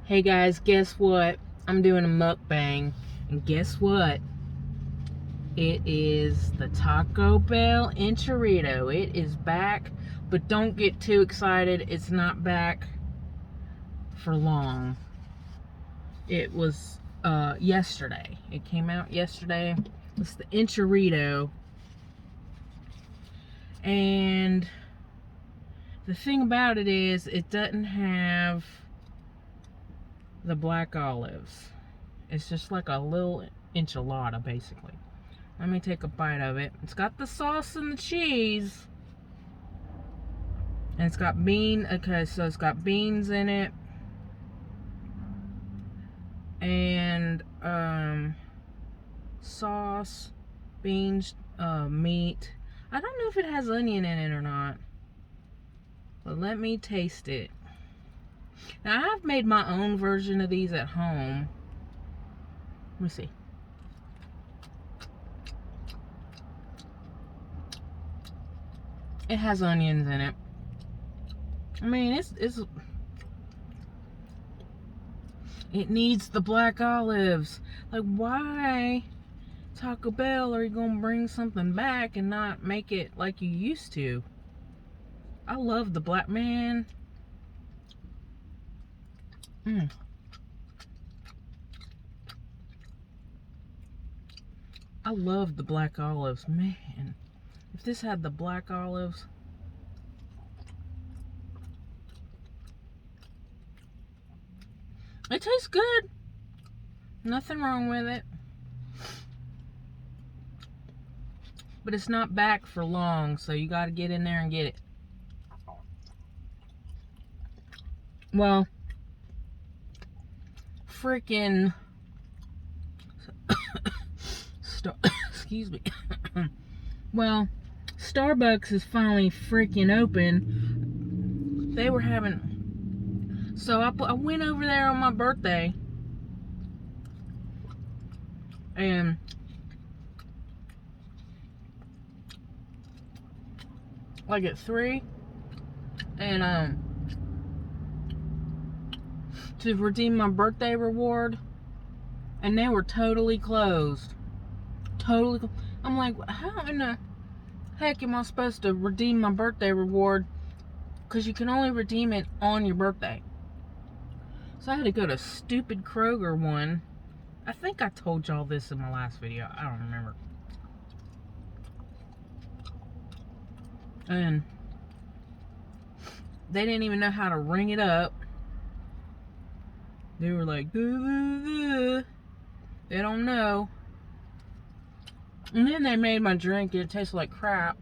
Hey guys, guess what? I'm doing a mukbang, and guess what? It is the Taco Bell Enchirito. It is back, but don't get too excited. It's not back for long. It was yesterday. It came out yesterday. It's the Enchirito, and the thing about it is, it doesn't have the black olives. It's just like a little enchilada, basically. Let me take a bite of it. It's got the sauce and the cheese. And it's got so it's got beans in it. And sauce, beans, meat. I don't know if it has onion in it or not. But let me taste it. Now, I've made my own version of these at home. Let me see. It has onions in it. I mean, it needs the black olives. Like, why, Taco Bell, are you gonna bring something back and not make it like you used to? I love the black, man. I love the black olives, man. If this had the black olives. It tastes good. Nothing wrong with it. But it's not back for long, so you gotta get in there and get it. Well, freaking excuse me. Well, Starbucks is finally freaking open. They were having, so I went over there on my birthday, and like at 3, and to redeem my birthday reward, and they were totally closed. I'm like, how in the heck am I supposed to redeem my birthday reward? Because you can only redeem it on your birthday. So I had to go to stupid Kroger one. I think I told y'all this in my last video. I don't remember. And they didn't even know how to ring it up. They were like, they don't know. And then they made my drink. It tasted like crap.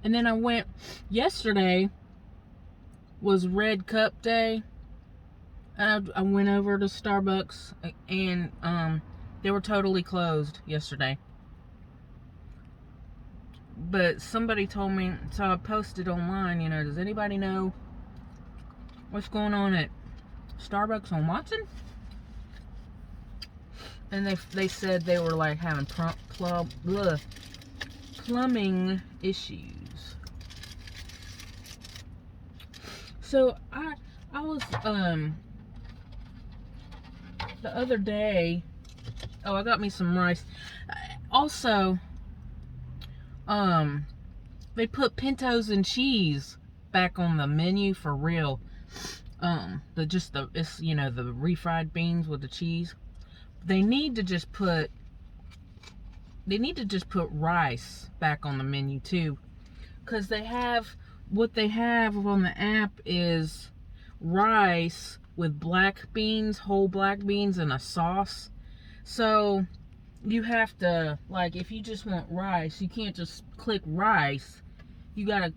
And then I went, yesterday was Red Cup Day. And I went over to Starbucks, and they were totally closed yesterday. But somebody told me, so I posted online, does anybody know what's going on at Starbucks on Watson? And they said they were like having plumbing issues. So I was the other day, I got me some rice. Also, they put pintos and cheese back on the menu for real. The refried beans with the cheese. They need to just put rice back on the menu too, because what they have on the app is rice with whole black beans and a sauce. So you have to, like, if you just want rice, you can't just click rice. You gotta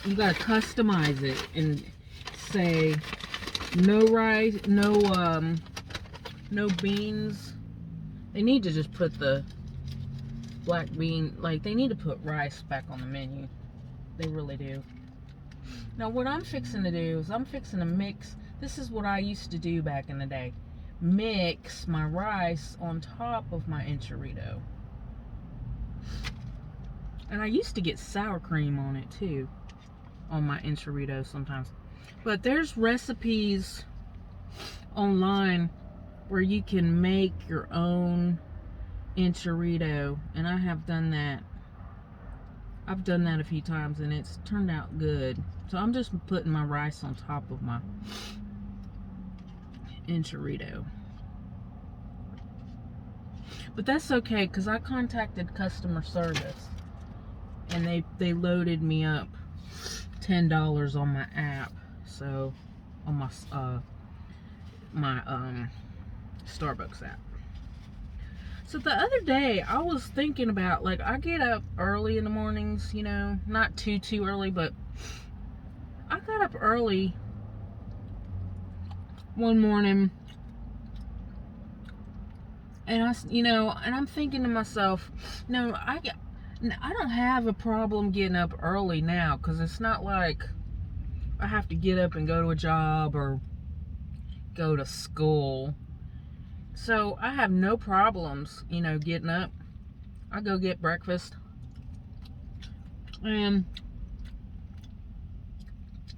customize it and say no rice, no beans. They need to just put the black bean, they need to put rice back on the menu. They really do. Now what I'm fixing to do is I'm fixing to mix. This is what I used to do back in the day. Mix my rice on top of my Enchirito. And I used to get sour cream on it too. on my enchiritos sometimes. But there's recipes online where you can make your own enchirito, and I have done that. I've done that a few times and it's turned out good. So I'm just putting my rice on top of my enchirito. But that's okay, because I contacted customer service and they loaded me up $10 on my app. So on my Starbucks app. So the other day I was thinking about, like, I get up early in the mornings, you know, not too early, but I got up early one morning and I'm thinking to myself, no, I don't have a problem getting up early now, because it's not like I have to get up and go to a job or go to school. So I have no problems, getting up. I go get breakfast. And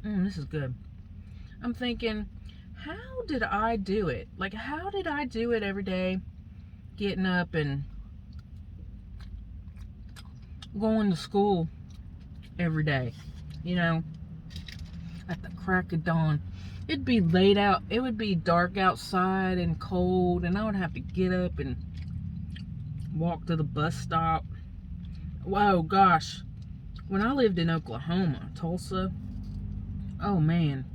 this is good. I'm thinking, how did I do it? Like, how did I do it every day? Getting up and going to school every day, at the crack of dawn. It'd be late out. It would be dark outside and cold, and I would have to get up and walk to the bus stop. Whoa, gosh. When I lived in Oklahoma, Tulsa, oh man,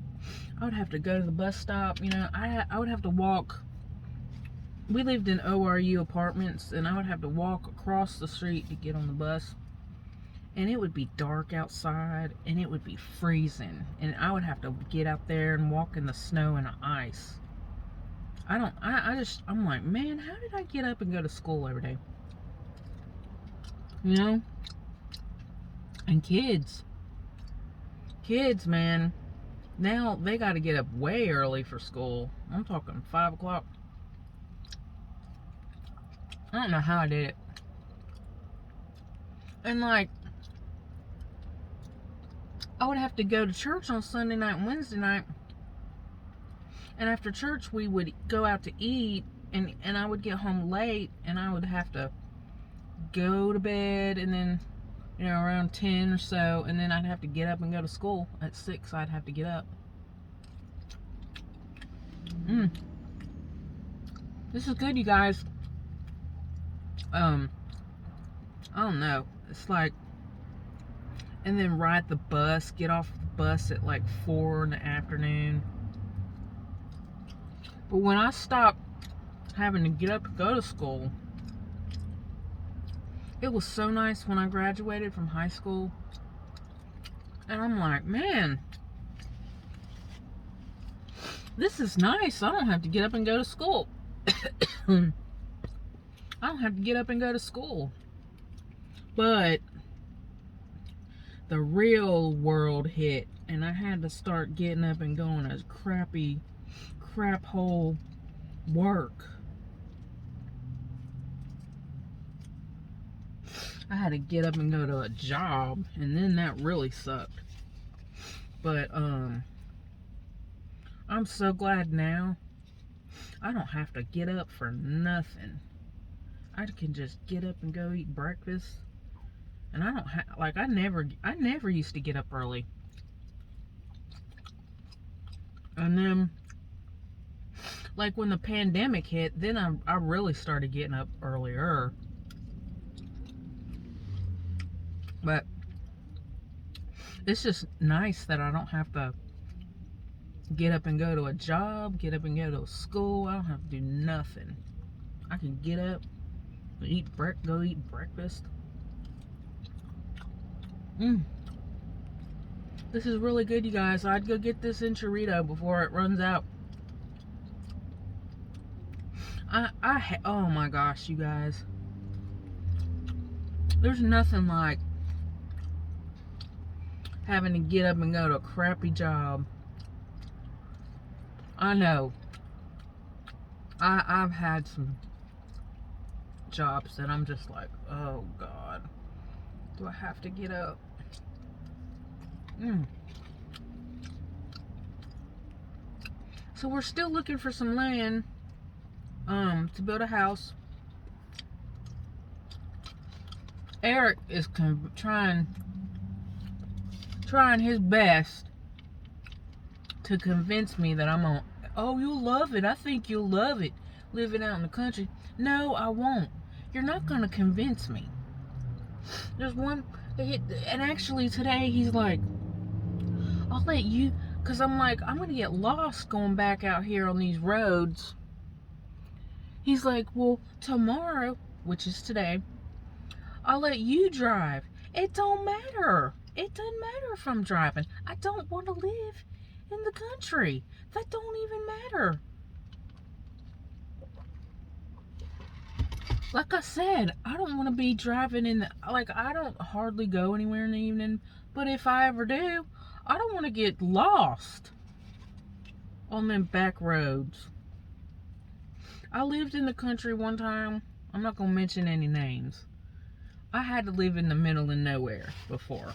I would have to go to the bus stop. I would have to walk. We lived in ORU apartments, and I would have to walk across the street to get on the bus. And it would be dark outside, and it would be freezing, and I would have to get out there and walk in the snow and the ice. I'm like, man, how did I get up and go to school every day? And kids, man, now they got to get up way early for school. I'm talking 5 o'clock. I don't know how I did it. And like, I would have to go to church on Sunday night and Wednesday night. And after church, we would go out to eat, and I would get home late, and I would have to go to bed, and then, around 10 or so, and then I'd have to get up and go to school. At 6, I'd have to get up. This is good, you guys. I don't know. It's like, and then ride the bus, get off the bus at like 4 in the afternoon. But when I stopped having to get up and go to school, it was so nice when I graduated from high school. And I'm like, man, this is nice. I don't have to get up and go to school. I don't have to get up and go to school. But the real world hit, and I had to start getting up and going to crap hole work. I had to get up and go to a job, and then that really sucked. But I'm so glad now I don't have to get up for nothing. I can just get up and go eat breakfast. And I don't have, like, I never used to get up early. And then, like, when the pandemic hit, then I really started getting up earlier. But it's just nice that I don't have to get up and go to a job, get up and go to school. I don't have to do nothing. I can get up, go eat breakfast. This is really good, you guys. I'd go get this enchirito before it runs out. Oh my gosh, you guys. There's nothing like having to get up and go to a crappy job. I know. I've had some jobs that I'm just like, oh God, do I have to get up? So we're still looking for some land to build a house. Eric is trying his best to convince me that I'm on. Oh, you'll love it. I think you'll love it living out in the country. No, I won't. You're not gonna convince me. There's one, and actually today he's like, I'll let you, because I'm like, I'm gonna get lost going back out here on these roads. He's like, well, tomorrow, which is today, I'll let you drive. It don't matter. It doesn't matter if I'm driving. I don't want to live in the country. That don't even matter. Like I said, I don't want to be driving in the, like, I don't hardly go anywhere in the evening, but if I ever do, I don't want to get lost on them back roads. I lived in the country one time. I'm not going to mention any names. I had to live in the middle of nowhere before.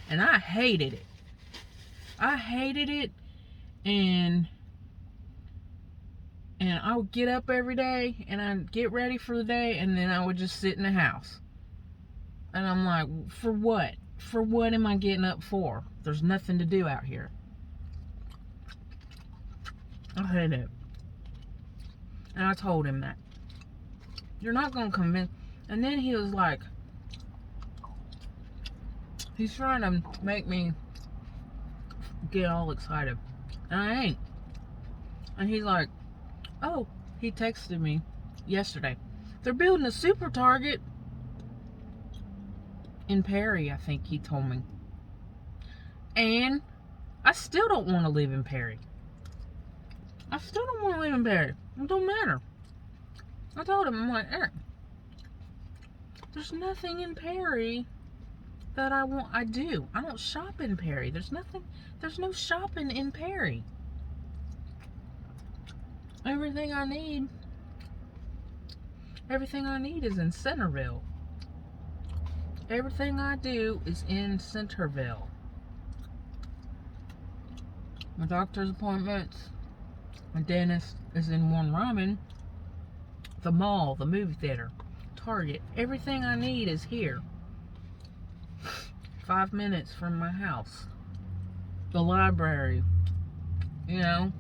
And I hated it. I hated it. And I would get up every day and I'd get ready for the day, and then I would just sit in the house. And I'm like, for what? For what am I getting up for? There's nothing to do out here. I hate it. And I told him that. You're not going to convince. And then he was like, he's trying to make me get all excited. And I ain't. And he's like, oh, he texted me yesterday. They're building a super Target in Perry, I think he told me. And I still don't want to live in Perry. I still don't want to live in Perry. It don't matter. I told him, I'm like, Eric, there's nothing in Perry that I do. I don't shop in Perry. There's no shopping in Perry. Everything I need is in Centerville. Everything I do is in Centerville. My doctor's appointments, my dentist is in Warren Ryman. The mall, the movie theater, Target. Everything I need is here. 5 minutes from my house. The library. You know?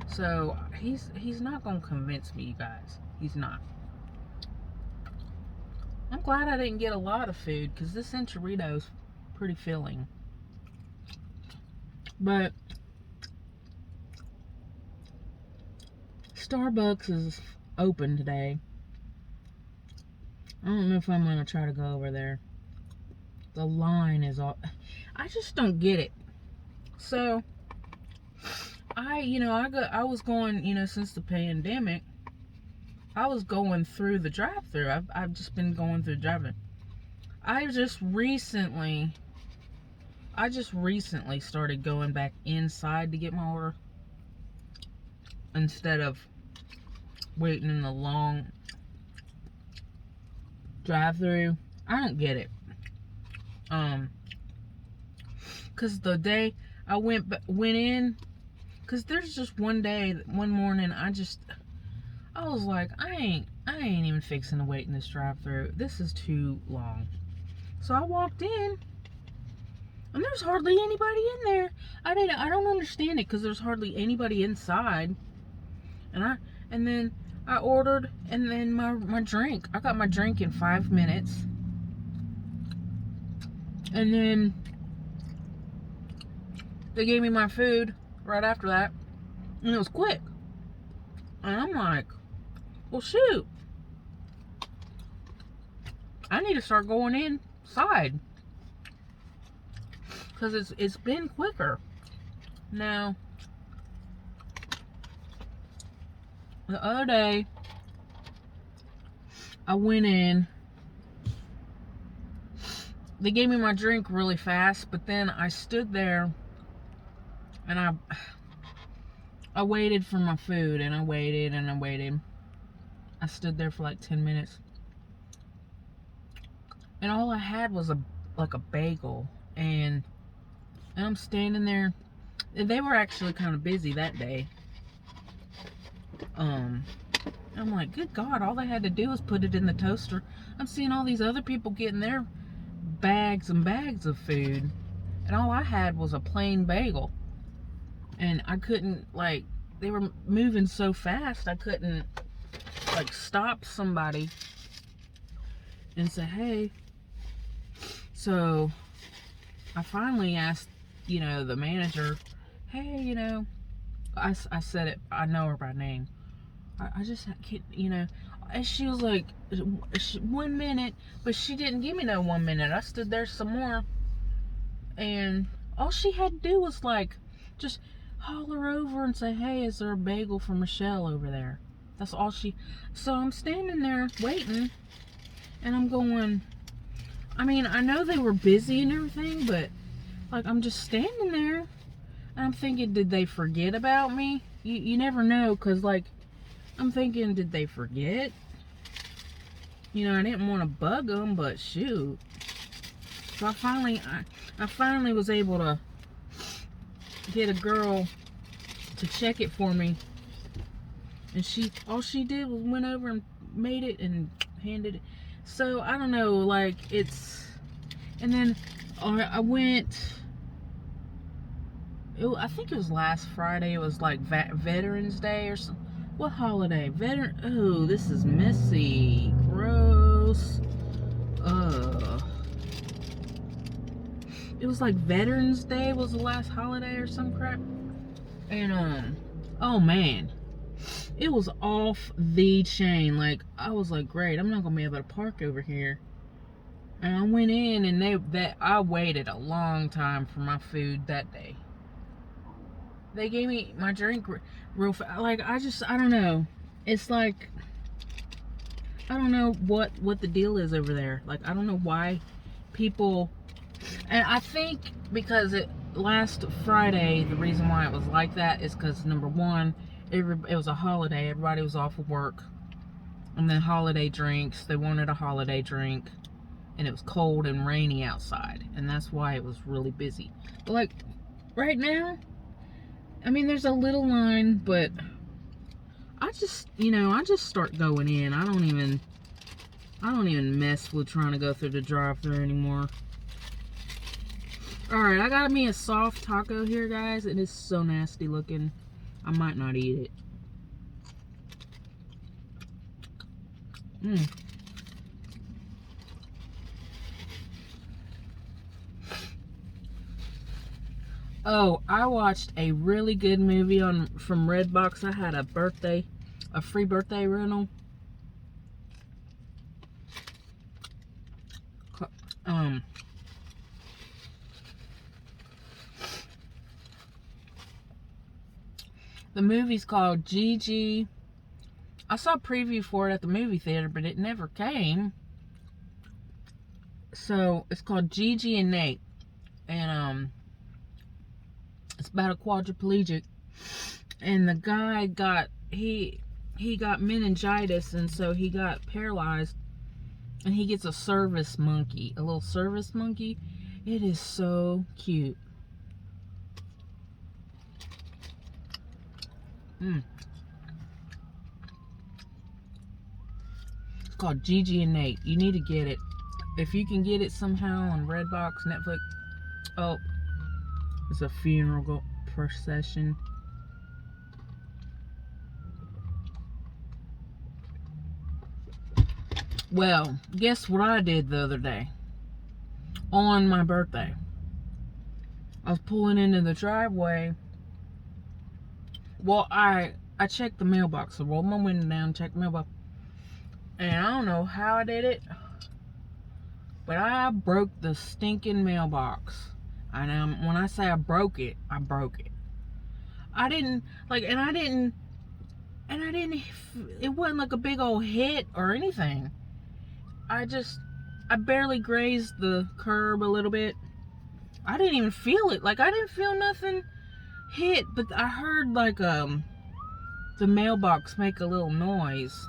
So, he's not going to convince me, you guys. He's not. I'm glad I didn't get a lot of food, because this enchirito's pretty filling. But Starbucks is open today. I don't know if I'm going to try to go over there. The line is all... I just don't get it. So, I was going, since the pandemic, I was going through the drive-thru. I've just been going through driving. I just recently started going back inside to get my order instead of waiting in the long drive-thru. I don't get it. Cause the day I went in, cause there's just one morning I was like, I ain't even fixing to wait in this drive-thru. This is too long. So I walked in, and there's hardly anybody in there. I don't understand it, because there's hardly anybody inside. And then I ordered, and then my drink. I got my drink in 5 minutes. And then they gave me my food right after that. And it was quick. And I'm like, well, shoot. I need to start going inside. Because it's been quicker. Now, the other day, I went in. They gave me my drink really fast, but then I stood there and I waited for my food, and I waited and I waited. I stood there for like 10 minutes. And all I had was like a bagel, and I'm standing there They were actually kind of busy that day. I'm like, good God, all they had to do was put it in the toaster. I'm seeing all these other people getting their bags and bags of food, and all I had was a plain bagel. And I couldn't, like, they were moving so fast, I couldn't, like, stop somebody and say, hey. So I finally asked, the manager, hey, I said it, I know her by name. I just can't, and she was like, 1 minute, but she didn't give me no 1 minute. I stood there some more, and all she had to do was, like, just holler over and say, hey, is there a bagel for Michelle over there? That's all so I'm standing there waiting, and I'm going, I mean, I know they were busy and everything, but, like, I'm just standing there, and I'm thinking, did they forget about me? You never know, because, like, I'm thinking, did they forget? I didn't want to bug them, but shoot. So I finally was able to get a girl to check it for me, and all she did was went over and made it and handed it. So I don't know, like, and then I went. I think it was last Friday. It was like Veterans Day or something. What holiday? Oh, this is messy. Gross. It was like Veterans Day was the last holiday or some crap. And, oh man. It was off the chain. Like, I was like, great, I'm not gonna be able to park over here. And I went in, and I waited a long time for my food that day. They gave me my drink real fast. Like, I don't know. It's like, I don't know what the deal is over there. Like, I don't know why people, and I think because last Friday, the reason why it was like that is because, number one, it was a holiday. Everybody was off of work. And then holiday drinks. They wanted a holiday drink. And it was cold and rainy outside. And that's why it was really busy. But, like, right now, I mean, there's a little line, but I just start going in. I don't even mess with trying to go through the drive-thru anymore. Alright, I got me a soft taco here, guys. It is so nasty looking. I might not eat it. Oh, I watched a really good movie from Redbox. I had a free birthday rental. The movie's called Gigi. I saw a preview for it at the movie theater, but it never came. So it's called Gigi and Nate, and it's about a quadriplegic, and the guy got meningitis, and so he got paralyzed, and he gets a little service monkey. It is so cute. It's called Gigi and Nate. You need to get it. If you can get it somehow on Redbox, Netflix. Oh, it's a funeral procession. Well, guess what I did the other day? On my birthday. I was pulling into the driveway. Well, I checked the mailbox. I rolled my window down, checked the mailbox. And I don't know how I did it, but I broke the stinking mailbox. And when I say I broke it, I broke it. It wasn't like a big old hit or anything. I barely grazed the curb a little bit. I didn't even feel it. Like, I didn't feel nothing hit, but I heard, like, the mailbox make a little noise.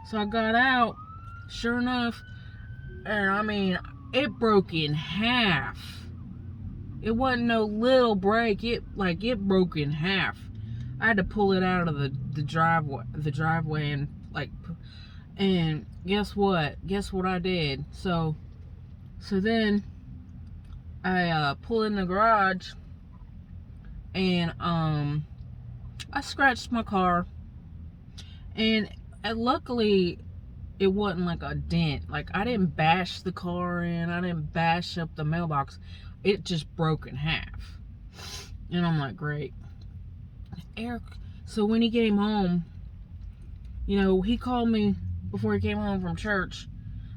So I got out, sure enough, and I mean, it broke in half. It wasn't no little break. It broke in half. I had to pull it out of the driveway and guess what? Guess what I did? So then I pull in the garage and I scratched my car, and luckily it wasn't like a dent. Like, I didn't bash the car in, I didn't bash up the mailbox. It just broke in half. And I'm like, great. Eric, so when he came home, he called me before he came home from church.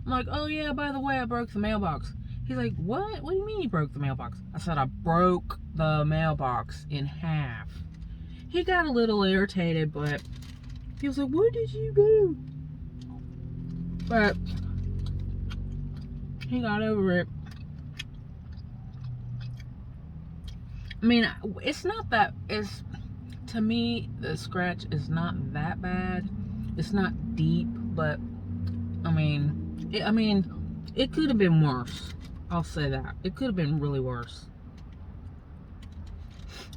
I'm like, oh yeah, by the way, I broke the mailbox. He's like, what? What do you mean you broke the mailbox? I said, I broke the mailbox in half. He got a little irritated, but he was like, what did you do? But he got over it. I mean, it's not that, to me, the scratch is not that bad. It's not deep, but it could have been worse. I'll say that. It could have been really worse.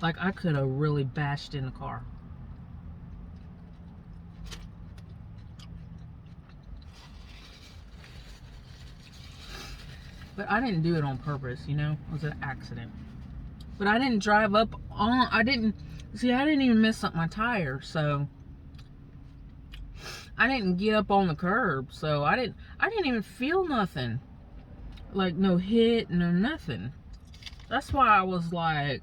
Like, I could have really bashed in the car. But I didn't do it on purpose, It was an accident. But I didn't drive up on, I didn't even mess up my tire, so I didn't get up on the curb, so I didn't even feel nothing. Like, no hit, no nothing. That's why I was like,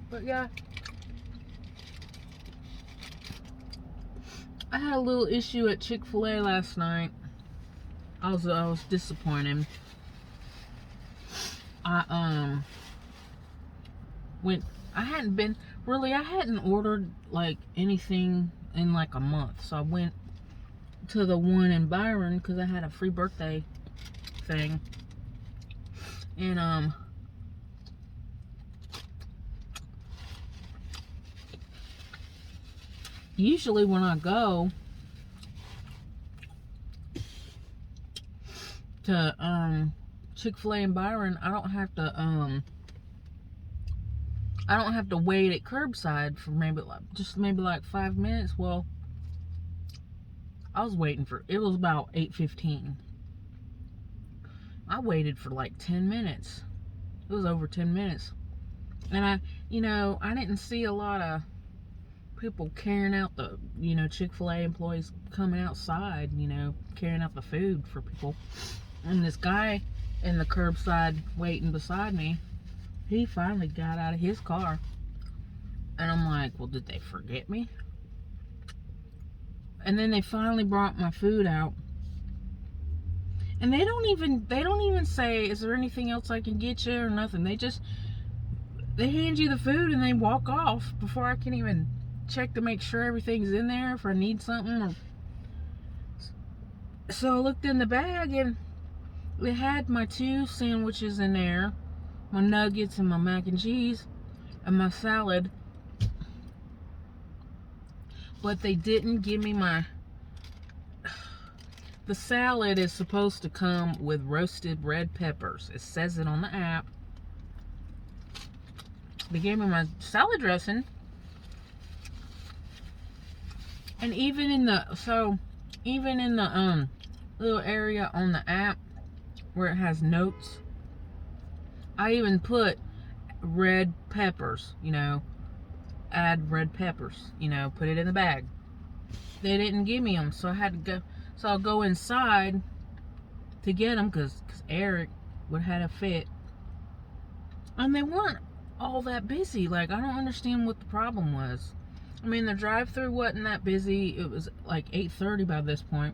but yeah, I had a little issue at Chick-fil-A last night. I was disappointed. I hadn't ordered like anything in like a month, so I went to the one in Byron because I had a free birthday thing, and usually when I go to Chick-fil-A in Byron, I don't have to wait at curbside for maybe like 5 minutes. Well, I was waiting it was about 8:15. I waited for like 10 minutes. It was over 10 minutes. And I didn't see a lot of people carrying out the, Chick-fil-A employees coming outside, carrying out the food for people. And this guy in the curbside waiting beside me, he finally got out of his car. And I'm like, well, did they forget me? And then they finally brought my food out. And they don't even say, is there anything else I can get you or nothing. They hand you the food and they walk off before I can even check to make sure everything's in there if I need something. So I looked in the bag and it had my 2 sandwiches in there, my nuggets and my mac and cheese and my salad. But they didn't give me the salad is supposed to come with roasted red peppers. It says it on the app. They gave me my salad dressing. And even in the little area on the app where it has notes, I even put red peppers, add red peppers, put it in the bag. They didn't give me them, so I had to go. So I'll go inside to get them because Eric would have had a fit. And they weren't all that busy. Like, I don't understand what the problem was. I mean, the drive-thru wasn't that busy. It was like 8:30 by this point.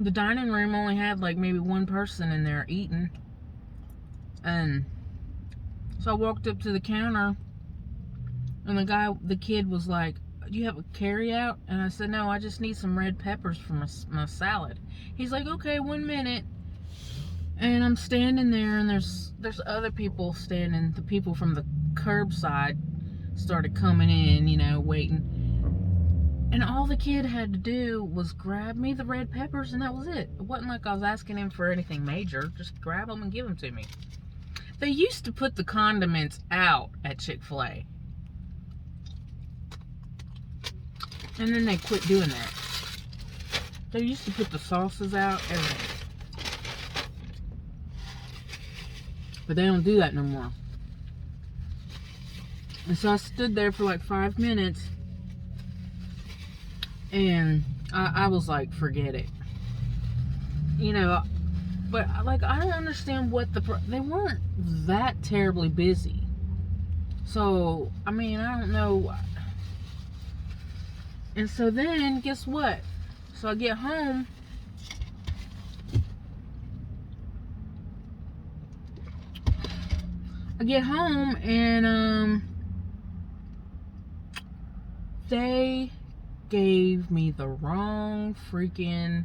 The dining room only had like maybe one person in there eating. And so I walked up to the counter and the kid was like, do you have a carry-out? And I said, no, I just need some red peppers for my salad. He's like, okay, 1 minute. And I'm standing there and there's other people standing, the people from the curbside started coming in, waiting. And all the kid had to do was grab me the red peppers, and that was it. It wasn't like I was asking him for anything major. Just grab them and give them to me. They used to put the condiments out at Chick-fil-A. And then they quit doing that. They used to put the sauces out, everything. But they don't do that no more. And so I stood there for like 5 minutes. And I was like, forget it. But like, I don't understand what they weren't that terribly busy. So, I don't know. And so then, guess what? So I get home. And they gave me the wrong freaking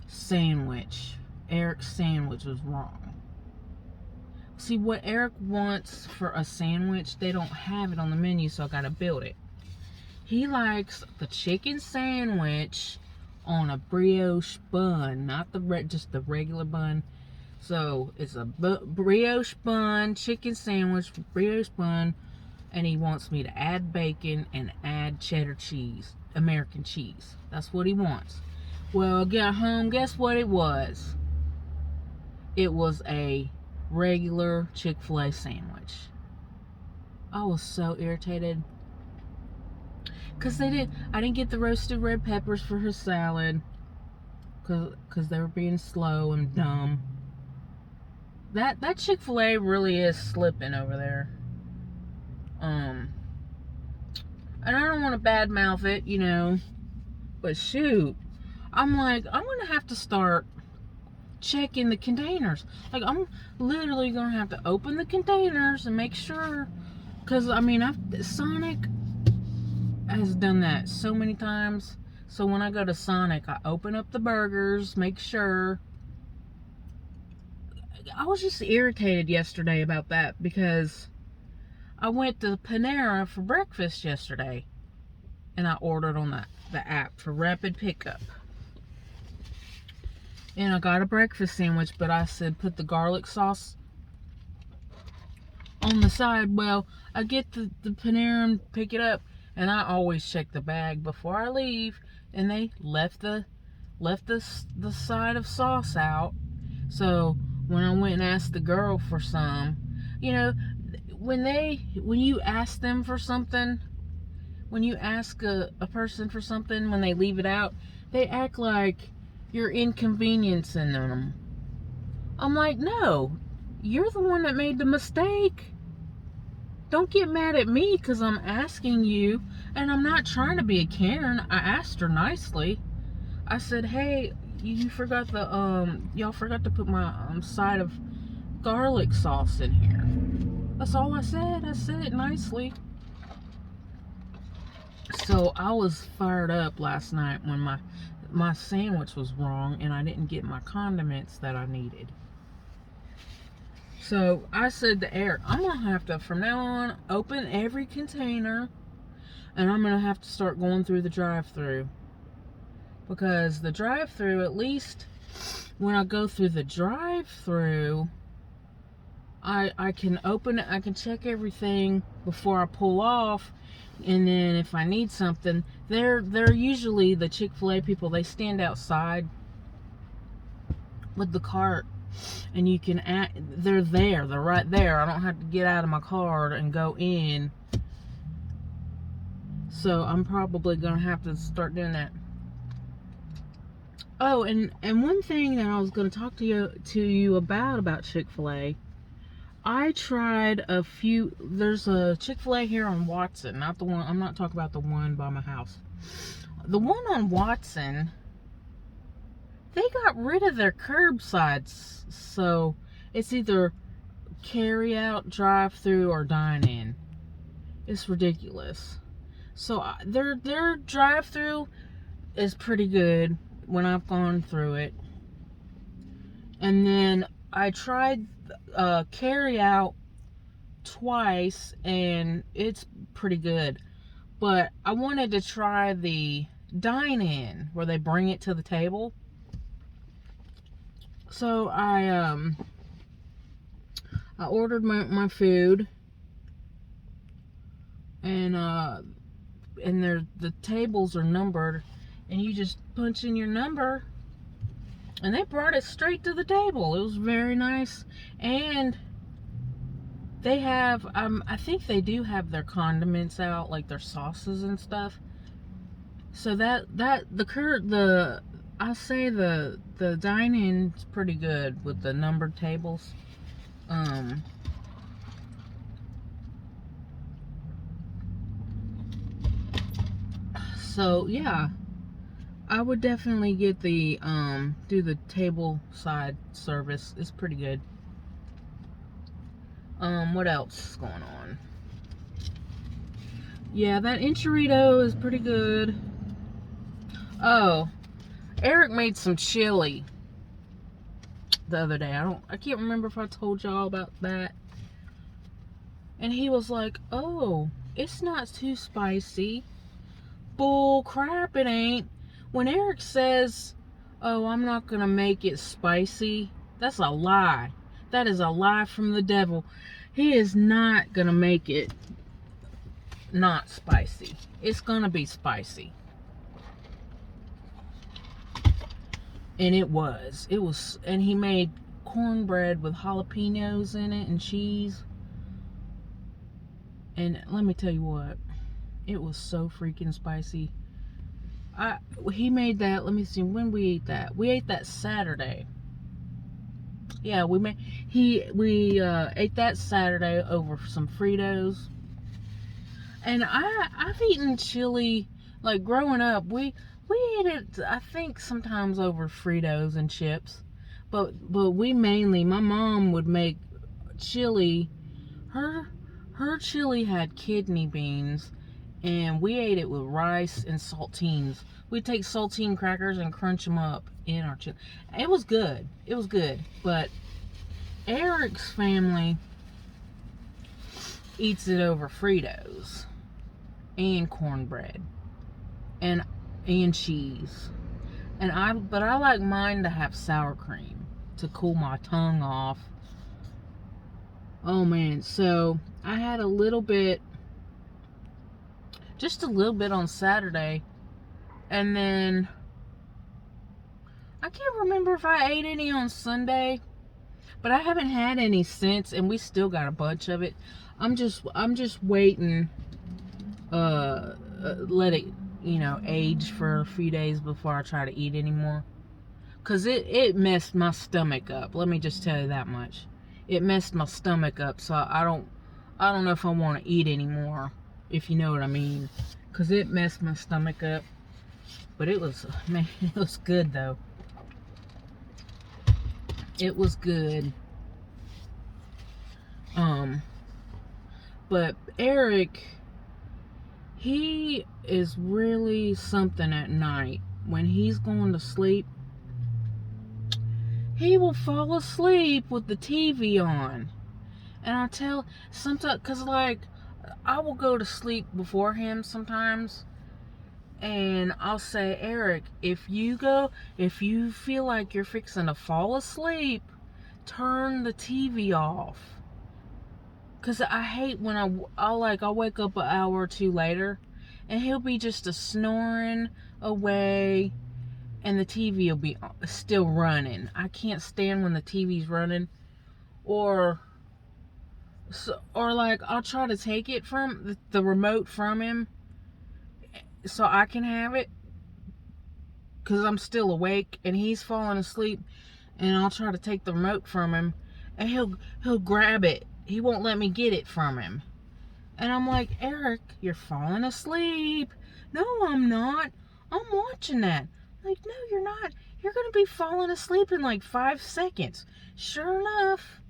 sandwich. Eric's sandwich was wrong. See, what Eric wants for a sandwich, they don't have it on the menu, so I gotta build it. He likes the chicken sandwich on a brioche bun, not just the regular bun. So it's a brioche bun, chicken sandwich, brioche bun, and he wants me to add bacon and add cheddar cheese, American cheese. That's what he wants. Well, I got home, guess what it was? It was a regular Chick-fil-A sandwich. I was so irritated. Because I didn't get the roasted red peppers for her salad. Because they were being slow and dumb. That Chick-fil-A really is slipping over there. And I don't want to badmouth it, but shoot, I'm like, I'm going to have to start checking the containers. Like, I'm literally going to have to open the containers and make sure, because, Sonic has done that so many times. So when I go to Sonic, I open up the burgers, make sure. I was just irritated yesterday about that, because I went to Panera for breakfast yesterday, and I ordered on the app for rapid pickup. And I got a breakfast sandwich, but I said put the garlic sauce on the side. Well, I get the Panera and pick it up, and I always check the bag before I leave, and they left the side of sauce out. So when I went and asked the girl for some, when you ask them for something, when you ask a person for something, when they leave it out, they act like you're inconveniencing them. I'm like, no, you're the one that made the mistake. Don't get mad at me because I'm asking you, and I'm not trying to be a Karen. I asked her nicely. I said, hey, you forgot y'all forgot to put my side of garlic sauce in here. That's all I said. I said it nicely. So I was fired up last night when my sandwich was wrong and I didn't get my condiments that I needed. So I said to Eric, I'm going to have to, from now on, open every container, and I'm going to have to start going through the drive-thru. Because the drive-thru, at least when I go through the drive-thru, I can open it, I can check everything before I pull off, and then if I need something, they're usually, the Chick-fil-A people, they stand outside with the cart, and you can they're right there. I don't have to get out of my car and go in. So I'm probably gonna have to start doing that. Oh, and one thing that I was gonna talk to you about Chick-fil-A, I tried a few. There's a Chick-fil-A here on Watson, not the one. I'm not talking about the one by my house. The one on Watson, they got rid of their curbsides, so it's either carry out, drive through, or dine in. It's ridiculous. So their drive through is pretty good when I've gone through it. And then I tried carry out twice, and it's pretty good. But I wanted to try the dine-in where they bring it to the table. So I ordered my food, and the tables are numbered, and you just punch in your number, and they brought it straight to the table. It was very nice. And they have I think they do have their condiments out, like their sauces and stuff. So I say the dine-in is pretty good with the numbered tables. So yeah, I would definitely get the do the table side service. It's pretty good. What else is going on? Yeah, that enchirito is pretty good. Oh, Eric made some chili the other day. I can't remember if I told y'all about that. And he was like, "Oh, it's not too spicy." Bull crap, it ain't. When Eric says, "Oh, I'm not gonna make it spicy," that's a lie. That is a lie from the devil. He is not gonna make it not spicy. It's gonna be spicy. And it was. And he made cornbread with jalapenos in it and cheese. And let me tell you what, it was so freaking spicy. He made that, let me see, when we ate that? We ate that Saturday. Yeah, we ate that Saturday over some Fritos. And I've eaten chili, like growing up, we ate it, I think, sometimes over Fritos and chips. But we mainly, my mom would make chili. Her chili had kidney beans, and we ate it with rice and saltines. We'd take saltine crackers and crunch them up in our chili. It was good. It was good. But Eric's family eats it over Fritos and cornbread and cheese. But I like mine to have sour cream to cool my tongue off. Oh man, so I had just a little bit on Saturday, and then I can't remember if I ate any on Sunday, but I haven't had any since, and we still got a bunch of it. I'm just waiting, let it, age for a few days before I try to eat anymore. Cause it messed my stomach up. Let me just tell you that much. It messed my stomach up, so I don't know if I want to eat anymore, if you know what I mean. Cause it messed my stomach up. But it was, man, it was good though. It was good. But Eric, he is really something at night. When he's going to sleep, he will fall asleep with the TV on. And I tell, sometimes, because like, I will go to sleep before him sometimes. And I'll say, Eric, if you feel like you're fixing to fall asleep, turn the TV off. Because I hate when I'll wake up an hour or two later, and he'll be just a snoring away, and the TV will be still running. I can't stand when the TV's running. Or like, I'll try to take it from the remote from him so I can have it, because I'm still awake and he's falling asleep, and I'll try to take the remote from him, and he'll grab it. He won't let me get it from him. And I'm like, Eric, you're falling asleep. No, I'm not. I'm watching that. Like, no, you're not. You're going to be falling asleep in like 5 seconds. Sure enough,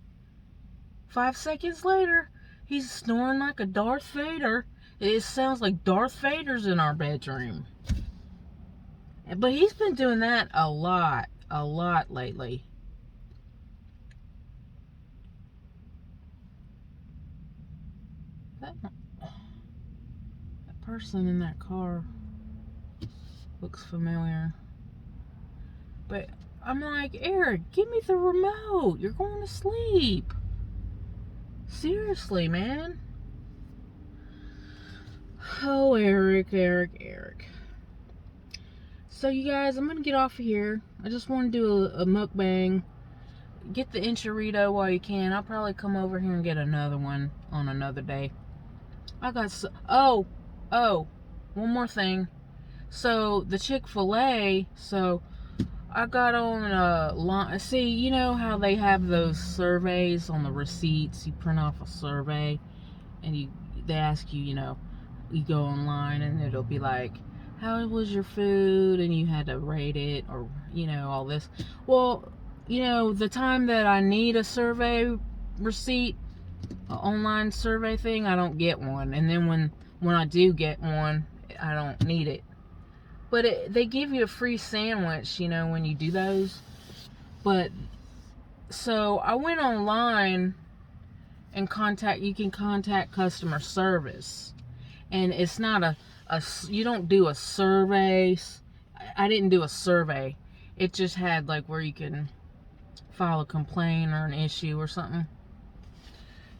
5 seconds later, he's snoring like a Darth Vader. It sounds like Darth Vader's in our bedroom. But he's been doing that a lot lately. That person in that car looks familiar. But I'm like, Eric, give me the remote. You're going to sleep. Seriously, man. Oh, Eric. So, you guys, I'm going to get off of here. I just want to do a mukbang. Get the enchirito while you can. I'll probably come over here and get another one on another day. I got one more thing. So the Chick-fil-A, so I got on line. See, you know how they have those surveys on the receipts? You print off a survey and they ask you, you go online and it'll be like, how was your food? And you had to rate it, or all this. Well, the time that I need a survey receipt, an online survey thing, I don't get one. And then when I do get one, I don't need it. But they give you a free sandwich, when you do those. But so I went online and you can contact customer service. And it's not you don't do a survey. I didn't do a survey. It just had like where you can file a complaint or an issue or something.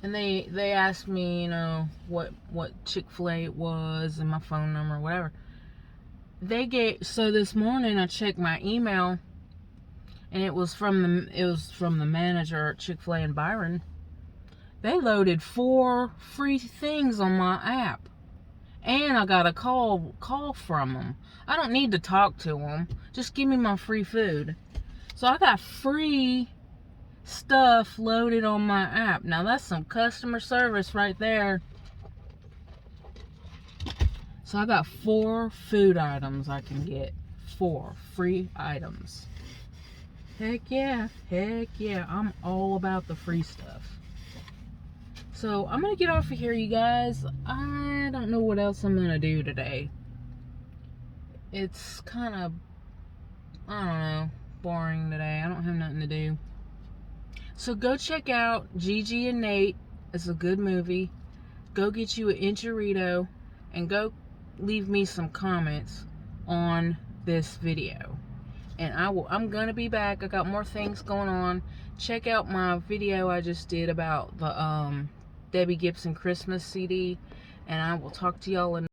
And they asked me, what Chick-fil-A it was and my phone number or whatever. So this morning I checked my email, and it was from the manager at Chick-fil-A in Byron. They loaded 4 free things on my app, and I got a call from them. I don't need to talk to them. Just give me my free food. So I got free stuff loaded on my app. Now that's some customer service right there. So I got 4 food items I can get. 4 free items. Heck yeah. I'm all about the free stuff. So I'm going to get off of here, you guys. I don't know what else I'm going to do today. It's kind of, I don't know, boring today. I don't have nothing to do. So go check out Gigi and Nate. It's a good movie. Go get you an enchirito and go leave me some comments on this video. And I'm gonna be back. I got more things going on. Check out my video I just did about the Debbie Gibson Christmas CD, and I will talk to y'all in